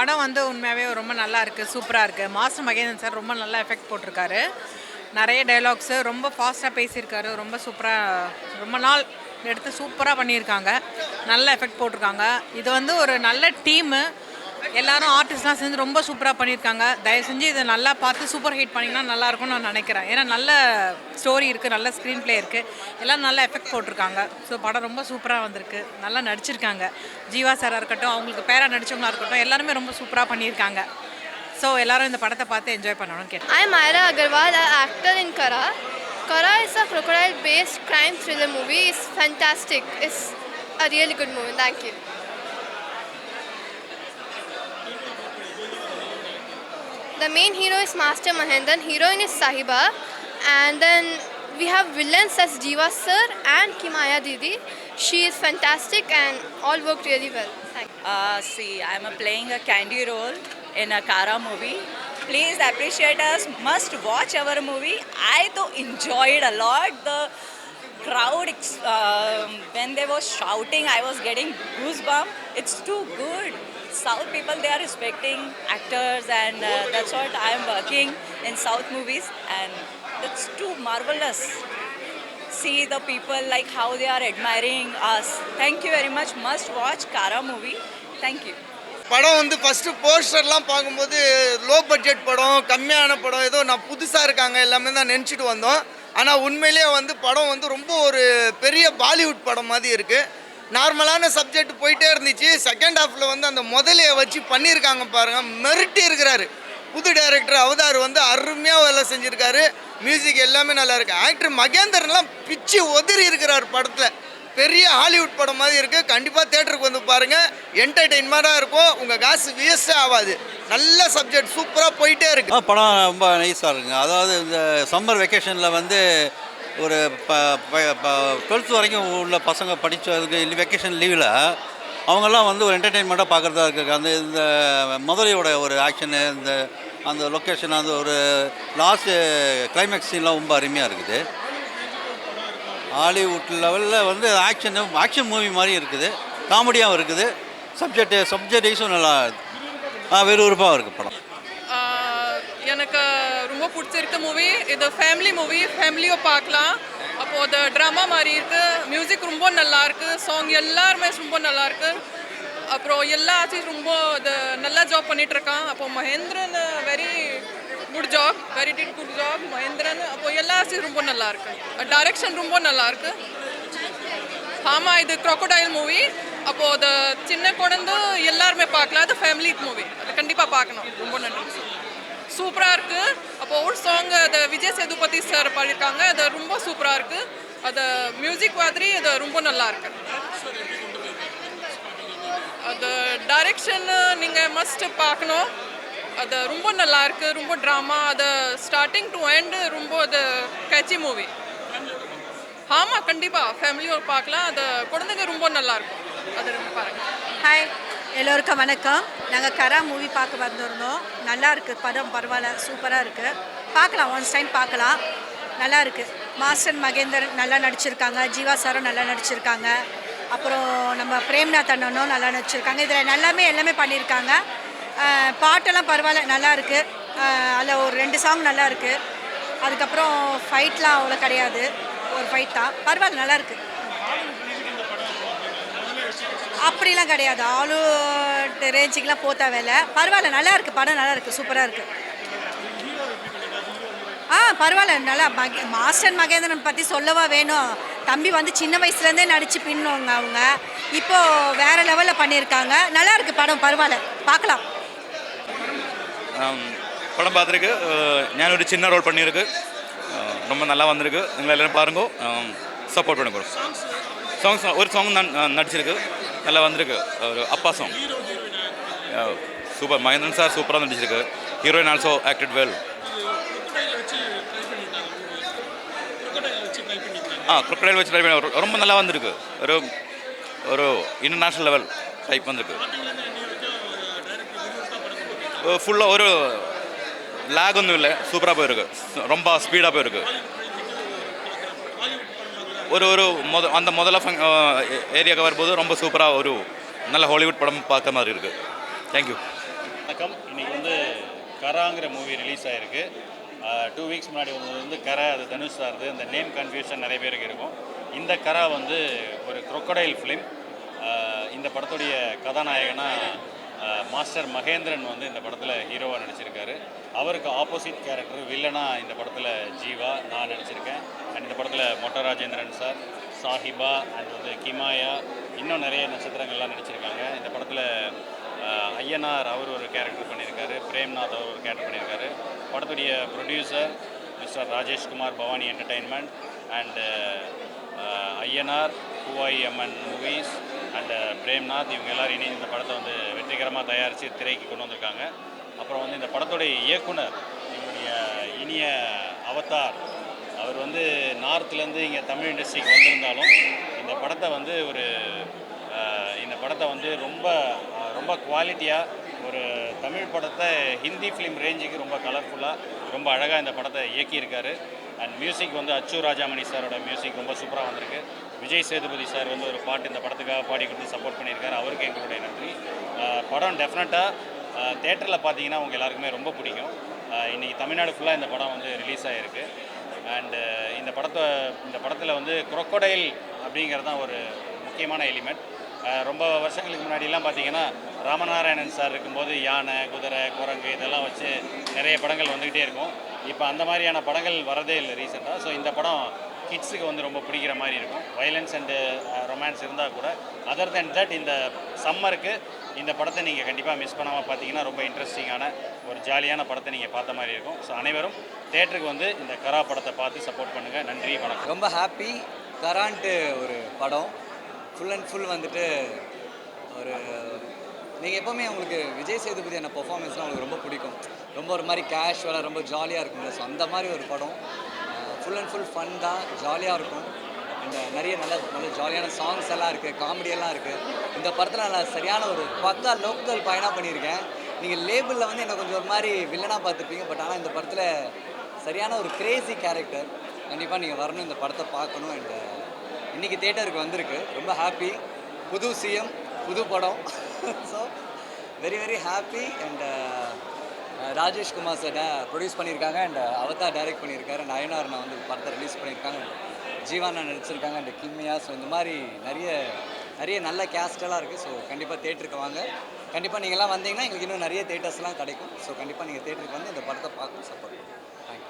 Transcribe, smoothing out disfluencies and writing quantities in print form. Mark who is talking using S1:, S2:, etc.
S1: படம் வந்து உண்மையாகவே ரொம்ப நல்லா இருக்குது, சூப்பராக இருக்குது. மாஸ்டர் மகேந்திரன் சார் ரொம்ப நல்லா எஃபெக்ட் போட்டிருக்காரு. நிறைய டைலாக்ஸு ரொம்ப ஃபாஸ்ட்டாக பேசியிருக்காரு. ரொம்ப சூப்பராக, ரொம்ப நாள் எடுத்து சூப்பராக பண்ணியிருக்காங்க. நல்ல எஃபெக்ட் போட்டிருக்காங்க. இது வந்து ஒரு நல்ல டீமு, எல்லாரும் ஆர்டிஸ்ட்லாம் சேர்ந்து ரொம்ப சூப்பராக பண்ணியிருக்காங்க. தயவு செஞ்சு இதை நல்லா பார்த்து சூப்பர் ஹிட் பண்ணிங்கன்னா நல்லாயிருக்கும்னு நான் நினைக்கிறேன். ஏன்னா நல்ல ஸ்டோரி இருக்குது, நல்ல ஸ்க்ரீன் ப்ளே இருக்குது, எல்லாம் நல்ல எஃபெக்ட் போட்டிருக்காங்க. ஸோ படம் ரொம்ப சூப்பராக வந்திருக்கு, நல்லா நடிச்சிருக்காங்க. ஜீவா சாராக இருக்கட்டும், அவங்களுக்கு பேரா நடிச்சவங்களா இருக்கட்டும், எல்லாருமே ரொம்ப சூப்பராக பண்ணியிருக்காங்க. ஸோ எல்லாரும் இந்த படத்தை பார்த்து என்ஜாய் பண்ணணும்னு கேட்டேன்.
S2: I am Ira Agarwal, an actor in Kara. Kara is a crocodile-based crime thriller movie. It's fantastic. It's a really good movie. Thank you. The main hero is Master Mahendran, heroine is Sahiba, and then we have villains as Jiva sir and Kimaya Didi. She is fantastic and all worked really well. Thank you.
S3: I'm playing a candy role in a Kara movie. Please appreciate us. Must watch our movie. I though enjoyed a lot. The crowd, when they were shouting, I was getting goosebumps. It's too good. South people, they are respecting actors, and that's what I am working in South movies, and it's too marvelous. See the people like how they are admiring us. Thank you very much. Must watch Kara movie. Thank you.
S4: படம் வந்து first போஸ்டர்லாம் பார்க்கும்போது low budget படம், கம்மியான படம், ஏதோ நான் புதுசாக இருக்காங்க எல்லாமே தான் நினச்சிட்டு வந்தோம். ஆனால் உண்மையிலேயே வந்து படம் வந்து ரொம்ப ஒரு பெரிய பாலிவுட் படம் மாதிரி இருக்குது. நார்மலான சப்ஜெக்ட் போயிட்டே இருந்துச்சு. செகண்ட் ஹாஃபில் வந்து அந்த முதலையை வச்சு பண்ணியிருக்காங்க பாருங்கள், மிரட்டி இருக்கிறாரு. புது டைரக்டர் அவதார் வந்து அருமையாக வேலை செஞ்சுருக்காரு. மியூசிக் எல்லாமே நல்லா இருக்குது. ஆக்டர் மகேந்திரன்லாம் பிச்சு உதிரி இருக்கிறார் படத்தில். பெரிய ஹாலிவுட் படம் மாதிரி இருக்குது. கண்டிப்பாக தேட்டருக்கு வந்து பாருங்கள், என்டர்டெயின்மெண்ட்டாக இருக்கும், உங்கள் காசு வேஸ்ட்டே ஆகாது. நல்ல சப்ஜெக்ட், சூப்பராக போயிட்டே இருக்குது.
S5: படம் ரொம்ப நைஸாக இருக்குங்க. அதாவது இந்த சம்மர் வெக்கேஷனில் வந்து ஒரு 12th வரைக்கும் உள்ள பசங்க படித்ததுக்கு வெக்கேஷன் லீவில் அவங்கெல்லாம் வந்து ஒரு என்டர்டெயின்மெண்ட்டாக பார்க்குறதா இருக்குது. அந்த இந்த முதலையோட ஒரு ஆக்ஷனு, இந்த அந்த லொக்கேஷன், அந்த ஒரு லாஸ்ட்டு கிளைமேக்ஸ் சீன்லாம் ரொம்ப அருமையாக இருக்குது. ஹாலிவுட் லெவலில் வந்து ஆக்ஷன் மூவி மாதிரி இருக்குது, காமெடியாகவும் இருக்குது. சப்ஜெக்ட் வைஸும் நல்லா விறுவிறுப்பாக இருக்குது படம்.
S6: எனக்கு ரொம்ப பிடிச்சிருக்க மூவி இது. ஃபேமிலி மூவி, ஃபேமிலியோ பார்க்கலாம். அப்போது அது ட்ராமா மாதிரி இருக்குது. மியூசிக் ரொம்ப நல்லாயிருக்கு, சாங் எல்லாருமே ரொம்ப நல்லாயிருக்கு. அப்புறம் எல்லா ஆச்சும் ரொம்ப இது நல்லா ஜாப் பண்ணிகிட்ருக்கான். அப்போது Mahendran very good job Mahendran. அப்போது எல்லா ஆச்சும் ரொம்ப நல்லாயிருக்கு. டைரக்ஷன் ரொம்ப நல்லாயிருக்கு. ஆமாம், இது crocodile மூவி. அப்போது அது சின்ன குழந்தை எல்லாருமே பார்க்கலாம். அது ஃபேமிலி மூவி, அது கண்டிப்பாக பார்க்கணும். ரொம்ப நன்றி. சூப்பராக இருக்குது. அப்போ ஓல்ட் சாங் அது விஜய் சேதுபதி சார் பாடியிருக்காங்க. அது ரொம்ப சூப்பராக இருக்குது. அது மியூசிக் மாதிரி அது ரொம்ப நல்லா இருக்கு. அது டைரக்ஷன் நீங்கள் மஸ்ட் பார்க்கணும். அது ரொம்ப நல்லா இருக்கு, ரொம்ப ட்ராமா. அது ஸ்டார்டிங் டு எண்ட் ரொம்ப அது கேட்சி மூவி. ஆமாம், கண்டிப்பாக ஃபேமிலியோடு பார்க்கலாம். அது குழந்தைங்க ரொம்ப நல்லாயிருக்கும். அது ரொம்ப பாருங்கள்.
S7: ஹாய், எல்லோருக்கும் வணக்கம். நாங்கள் கரா மூவி பார்க்க வந்திருந்தோம். நல்லா இருக்குது படம், பரவாயில்ல, சூப்பராக இருக்குது. பார்க்கலாம், ஒன்ஸ் டைம் பார்க்கலாம், நல்லா இருக்குது. மாஸ்டர் மகேந்திரன் நல்லா நடிச்சிருக்காங்க, ஜீவா சாரும் நல்லா நடிச்சிருக்காங்க, அப்புறம் நம்ம பிரேம்நாத் அண்ணனும் நல்லா நடிச்சிருக்காங்க. இதில் எல்லாமே பண்ணியிருக்காங்க. பாட்டெல்லாம் பரவாயில்ல, நல்லா இருக்குது. அதில் ஒரு 2 சாங் நல்லா இருக்குது. அதுக்கப்புறம் ஃபைட்லாம் அவ்வளோ கிடையாது, ஒரு ஃபைட் தான். பரவாயில்ல, நல்லா இருக்குது. அப்படிலாம் கிடையாது, ஆளு ரேஞ்சுக்கெலாம் போத்தா வேலை. பரவாயில்ல, நல்லா இருக்குது படம், நல்லா இருக்குது, சூப்பராக இருக்குது. பரவாயில்ல, நல்லா. மாஸ்டர் மகேந்திரன் பற்றி சொல்லவா வேணும். தம்பி வந்து சின்ன வயசுலேருந்தே நடித்து பின்னவங்க. அவங்க இப்போது வேறு லெவலில் பண்ணியிருக்காங்க. நல்லா இருக்குது படம், பரவாயில்ல, பார்க்கலாம்.
S8: படம் பார்த்துருக்கு. ஞான ஒரு சின்ன ரோல் பண்ணியிருக்கு, ரொம்ப நல்லா வந்திருக்கு. நீங்கள் எல்லோரும் பாருங்க, சப்போர்ட் பண்ணுங்க. சாங்ஸ் ஒரு சாங் தான் நடிச்சிருக்கு, நல்லா வந்திருக்கு. ஒரு அப்பா சாங் சூப்பர். மகேந்திரன் சார் சூப்பராக நடிச்சிருக்கு. Heroine also acted well. crocodile வச்சு ட்ரை பண்ணி ரொம்ப நல்லா வந்திருக்கு. ஒரு இன்டர்நேஷ்னல் லெவல் டைப் வந்திருக்கு. ஃபுல்லாக ஒரு லேக் ஒன்றும் இல்லை, சூப்பராக போயிருக்கு, ரொம்ப ஸ்பீடாக போயிருக்கு. அந்த முதல்ல ஏரியாவுக்கு வரும்போது ரொம்ப சூப்பராக ஒரு நல்ல ஹாலிவுட் படம் பார்க்க மாதிரி இருக்குது. தேங்க்யூ.
S9: வணக்கம். இன்னைக்கு வந்து கராங்கிற மூவி ரிலீஸ் ஆகிருக்கு. 2 வீக்ஸ் முன்னாடி வந்து கரா, அது தனுஷ் சார்து. அந்த நேம் கன்ஃபியூஷன் நிறைய பேருக்கு இருக்கும். இந்த கரா வந்து ஒரு crocodile ஃபிலிம். இந்த படத்துடைய கதாநாயகனாக மாஸ்டர் மகேந்திரன் வந்து இந்த படத்தில் ஹீரோவாக நடிச்சிருக்காரு. அவருக்கு ஆப்போசிட் கேரக்டர் வில்லனாக இந்த படத்தில் ஜீவா நான் நடிச்சிருக்கேன். அண்ட் இந்த படத்தில் மொட்ட ராஜேந்திரன் சார், சாஹிபா அண்ட் வந்து கிமாயா, இன்னும் நிறைய நட்சத்திரங்கள்லாம் நடிச்சிருக்காங்க. இந்த படத்தில் ஐயனார் அவர் ஒரு கேரக்டர் பண்ணியிருக்காரு, பிரேம்நாத் அவர் ஒரு கேரக்டர் பண்ணியிருக்காரு. படத்துடைய producer mister Rajeshkumar, Bhavani entertainment and Ayyanar, Poovayiamman movies and Premnath, இவங்க எல்லோரும் இனி இந்த படத்தை வந்து வெற்றிகரமாக தயாரித்து திரைக்கு கொண்டு வந்திருக்காங்க. அப்புறம் வந்து இந்த படத்துடைய இயக்குனர் எங்களுடைய இனிய அவதார், அவர் வந்து நார்த்லேருந்து இங்கே தமிழ் இண்டஸ்ட்ரிக்கு வந்திருந்தாலும் இந்த படத்தை வந்து இந்த படத்தை வந்து ரொம்ப குவாலிட்டியாக ஒரு தமிழ் படத்தை ஹிந்தி ஃபிலிம் ரேஞ்சுக்கு ரொம்ப கலர்ஃபுல்லாக ரொம்ப அழகாக இந்த படத்தை இயக்கியிருக்காரு. அண்ட் மியூசிக் வந்து அச்சு ராஜாமணி சாரோட மியூசிக் ரொம்ப சூப்பராக வந்திருக்கு. விஜய் சேதுபதி சார் வந்து ஒரு பாட்டு இந்த படத்துக்காக பாடி கொடுத்து சப்போர்ட் பண்ணியிருக்காரு. அவருக்கு எங்களுடைய நன்றி. படம் டெஃபினட்டாக தேட்டரில் பார்த்தீங்கன்னா உங்கள் எல்லாருக்குமே ரொம்ப பிடிக்கும். இன்றைக்கி தமிழ்நாடு ஃபுல்லாக இந்த படம் வந்து ரிலீஸ் ஆகிருக்கு. அண்டு இந்த படத்தில் வந்து crocodile அப்படிங்கிறது தான் ஒரு முக்கியமான எலிமெண்ட். ரொம்ப வருஷங்களுக்கு முன்னாடிலாம் பார்த்தீங்கன்னா ராமநாராயணன் சார் இருக்கும்போது யானை, குதிரை, குரங்கு இதெல்லாம் வச்சு நிறைய படங்கள் வந்துக்கிட்டே இருக்கும். இப்போ அந்த மாதிரியான படங்கள் வரதே இல்லை ரீசெண்டாக. ஸோ இந்த படம் கிட்ஸுக்கு வந்து ரொம்ப பிடிக்கிற மாதிரி இருக்கும். வயலன்ஸ் அண்டு ரொமான்ஸ் இருந்தால் கூட அதர் தென் தட் இந்த சம்மருக்கு இந்த படத்தை நீங்கள் கண்டிப்பாக மிஸ் பண்ணாமல் பார்த்தீங்கன்னா ரொம்ப இன்ட்ரெஸ்டிங்கான ஒரு ஜாலியான படத்தை நீங்கள் பார்த்த மாதிரி இருக்கும். ஸோ அனைவரும் தேட்டருக்கு வந்து இந்த கரா படத்தை பார்த்து சப்போர்ட் பண்ணுங்கள். நன்றி, வணக்கம்.
S10: ரொம்ப ஹாப்பி. கரான்ட்டு ஒரு படம் ஃபுல் அண்ட் ஃபுல் வந்துட்டு ஒரு நீங்கள் எப்போவுமே உங்களுக்கு விஜய் சேதுபதியான பெர்ஃபார்மன்ஸ்லாம் உங்களுக்கு ரொம்ப பிடிக்கும். ரொம்ப ஒரு மாதிரி கேஷுவலாக ரொம்ப ஜாலியாக இருக்கும்ல. ஸோ அந்த மாதிரி ஒரு படம் ஃபுல் அண்ட் ஃபுல் ஃபன் தான், ஜாலியாக இருக்கும். அண்ட் நிறைய நல்ல ஜாலியான சாங்ஸ் எல்லாம் இருக்குது, காமெடியெல்லாம் இருக்குது. இந்த படத்தில் நான் சரியான ஒரு பக்கா லோக்கல் பயனாக பண்ணியிருக்கேன். நீங்கள் லேபிளில் வந்து என்னை கொஞ்சம் ஒரு மாதிரி வில்லனாக பார்த்துருப்பீங்க. பட் ஆனால் இந்த படத்தில் சரியான ஒரு கிரேசி கேரக்டர். கண்டிப்பாக நீங்கள் வரணும், இந்த படத்தை பார்க்கணும். அண்ட் இன்றைக்கி தேட்டருக்கு வந்திருக்கு. ரொம்ப ஹாப்பி. புது சிஎம், புது படம். So very very happy. And Rajeshkumar sir produce பண்ணியிருக்காங்க. அண்ட் அவதார் டைரக்ட் பண்ணியிருக்காரு. அண்ட் ஐயனார் நான் வந்து படத்தை ரிலீஸ் பண்ணியிருக்காங்க. ஜீவானா நடிச்சிருக்காங்க. அண்ட் கிம்மியா. ஸோ இந்த மாதிரி நிறைய நல்ல கேஸ்டெல்லாம் இருக்குது. ஸோ கண்டிப்பாக தேட்டருக்கு வாங்க. கண்டிப்பாக நீங்கள்லாம் வந்தீங்கன்னா எங்களுக்கு இன்னும் நிறைய தேட்டர்ஸ்லாம் கிடைக்கும். ஸோ கண்டிப்பாக நீங்கள் தேட்டருக்கு வந்து இந்த படத்தை பார்க்க சப்போர்ட் பண்ணுங்கள்.